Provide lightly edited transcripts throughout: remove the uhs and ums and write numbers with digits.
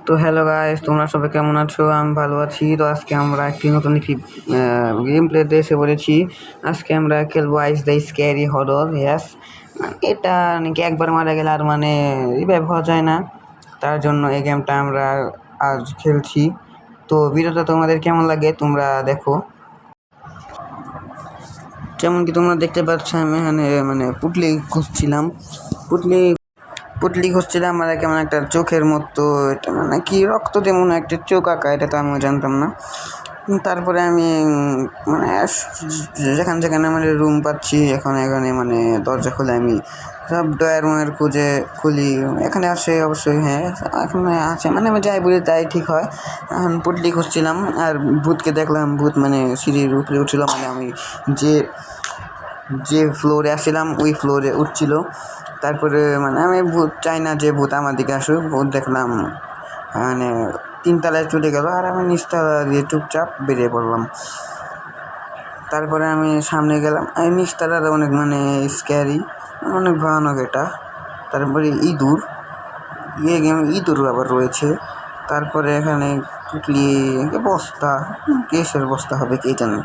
তো hello guys, তোমরা সবাই কেমন আছো? আমি ভালো আছি। তো আজকে আমরা একটি গেম প্লেতে এসে পড়েছি। আজকে আমরা খেলবো আইস দ্য স্ক্যারি হরর। ইয়াস, এটা নাকি একবার মারা গেলে আর রিভাইভ হওয়া যায় না। তার জন্য এই গেমটা আমরা আজ খেলছি। তো ভিডিওটা তোমাদের কেমন লাগে তোমরা দেখো। যেমন কি তোমরা দেখতে পাচ্ছ, আমি এখানে পুটলি খুঁজছিলাম। পুটলি খুঁজছিলাম কেমন একটা চোখের মতো, এটা কি রক্ত দিয়ে মনে একটা চোখ আঁকা, এটা তো আমিও জানতাম না। তারপরে আমি যেখানে যেখানে রুম পাচ্ছি এখানে দরজা খুলে আমি সব ডয়ার খুলি। এখানে আসে অবশ্যই, হ্যাঁ এখানে আছে, আমি যাই বলি তাই ঠিক হয়। এখন পুটলি খুঁজছিলাম আর ভূতকে দেখলাম। ভূত সিঁড়ির উপরে উঠছিল, আমি যে ফ্লোরে আসছিলাম ওই ফ্লোরে উঠছিল। তারপরে আমি ভূত চাই না যে ভূত আমার দিকে আসুক। ভূত দেখলাম 3 তলায় চলে গেল আর আমি নিচতলা দিয়ে চুপচাপ বেরিয়ে পড়লাম। তারপরে আমি সামনে গেলাম। এই নিচতলাটা অনেক স্ক্যারি, অনেক ভয়ানক এটা। তারপরে ইঁদুর আবার রয়েছে। তারপরে এখানে পুটলি বস্তা, কেসের বস্তা হবে কে জানে।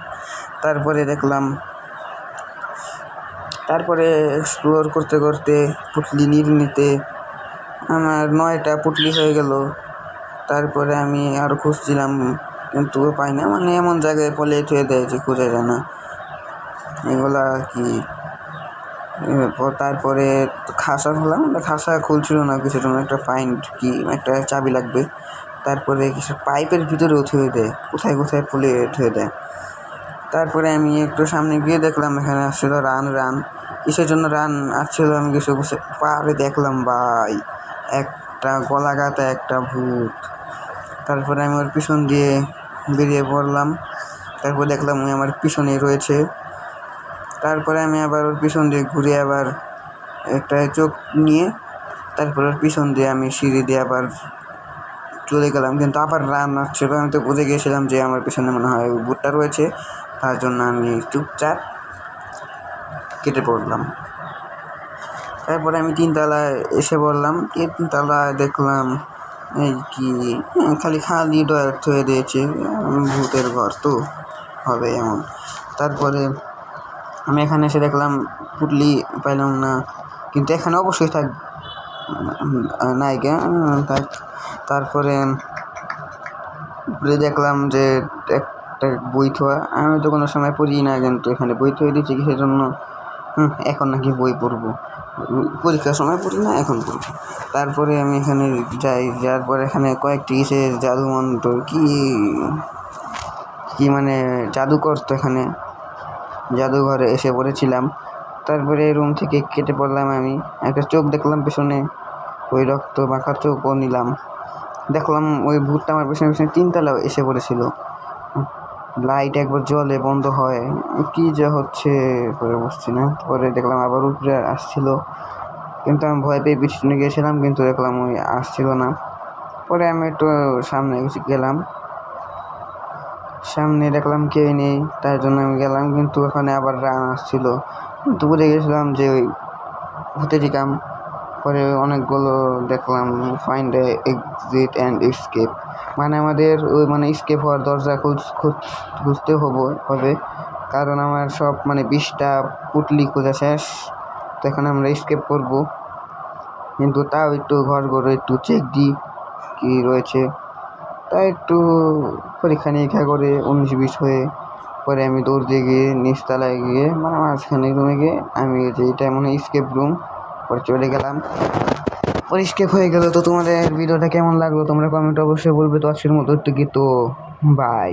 তারপরে এক্সপ্লোর করতে করতে পুটলি নিতে আমার 9টা পুটলি হয়ে গেল। তারপরে আমি আরও খুঁজছিলাম কিন্তু পাই না, এমন জায়গায় পলে থুয়ে দেয় যে খুঁজে যায় না এগুলা কি। তারপরে খাসা খুলছিল না কিছুর জন্য, একটা একটা চাবি লাগবে। তারপরে কিছু পাইপের ভিতরেও থুয়ে দেয়, কোথায় কোথায় পলে থুয়ে দেয়। তারপরে আমি একটু সামনে গিয়ে দেখলাম এখানে আসছিল রান। কিসের জন্য রান আসছিল আমি কিছু পারে দেখলাম, ভাই একটা গলা কাটা একটা ভূত। তারপরে আমি ওর পিছন দিয়ে বেরিয়ে পড়লাম। তারপর দেখলাম ওই আমার পিছনেই রয়েছে। তারপরে আমি আবার ওর পিছন দিয়ে ঘুরে আবার একটা চোখ নিয়ে তারপর ওর পিছন দিয়ে আমি সিঁড়ি দিয়ে আবার চলে গেলাম। কিন্তু আবার রান আসছিল, আমি তো বুঝে গিয়েছিলাম যে আমার পিছনে মনে হয় ভূতটা রয়েছে। তার জন্য আমি চুপচাপ কেটে পড়লাম। তারপরে আমি 3 তলায় এসে পড়লাম। 3 তলায় দেখলাম এই কি খালি ডয়ার থয়ে দিয়েছে। ভূতের ঘর তো হবে এমন। তারপরে আমি এখানে এসে দেখলাম পুটলি পাইলাম না, কিন্তু এখানে অবশ্যই নায়িকা। তারপরে দেখলাম যে একটা বই থোয়া, আমি তো কোনো সময় পড়ি না, কিন্তু এখানে বই থয়ে দিচ্ছি কিসের জন্য। এখন নাকি বই পড়বো, পরীক্ষার সময় পড়ি না, এখন পড়বো। তারপরে আমি এখানে যাওয়ার পর এখানে কয়েকটি কিসের জাদু মন্ত্র কি জাদু করতো, এখানে জাদুঘরে এসে পড়েছিলাম। তারপরে রুম থেকে কেটে পড়লাম। আমি একটা চোখ দেখলাম পেছনে, ওই রক্ত মাখার চোখও নিলাম। দেখলাম ওই ভূতটা আমার পেছনে 3 তলাও এসে পড়েছিল। লাইট একবার জ্বলে বন্ধ হয়, কি যে হচ্ছে পরে বুঝছি না। পরে দেখলাম আবার উপরে আসছিল, কিন্তু আমি ভয় পেয়ে পিছনে গিয়েছিলাম, কিন্তু দেখলাম ওই আসছিল না। পরে আমি একটু সামনে গেলাম, সামনে দেখলাম কেউ নেই, তার জন্য আমি গেলাম, কিন্তু ওখানে আবার রান আসছিল। বুঝে গেছিলাম যে ওই ভূতেরই কাম। পরে অনেকগুলো দেখলাম ফাইন্ড এক্সিট অ্যান্ড এসকেপ, আমাদের ওই এসকেপ হওয়ার দরজা খুঁজতে হবে, কারণ আমার সব 20টা পুটলি খোঁজা শেষ। তো এখন আমরা এসকেপ করব, কিন্তু তাও একটু ঘর একটু চেক দিই কি রয়েছে। তাই একটু পরীক্ষা নিরীক্ষা করে 19-20 হয়ে পরে আমি দৌড় দিয়ে গিয়ে নিচতলায় গিয়ে মাঝখানে রুমে গিয়ে আমি যে এটা এসকেপ রুম পরে চলে গেলাম। এসকেপ হয়ে গেল। তো তোমাদের ভিডিওটা কেমন লাগলো তোমরা কমেন্ট অবশ্যই বলবে। তো আজকের মতো একটু বাই।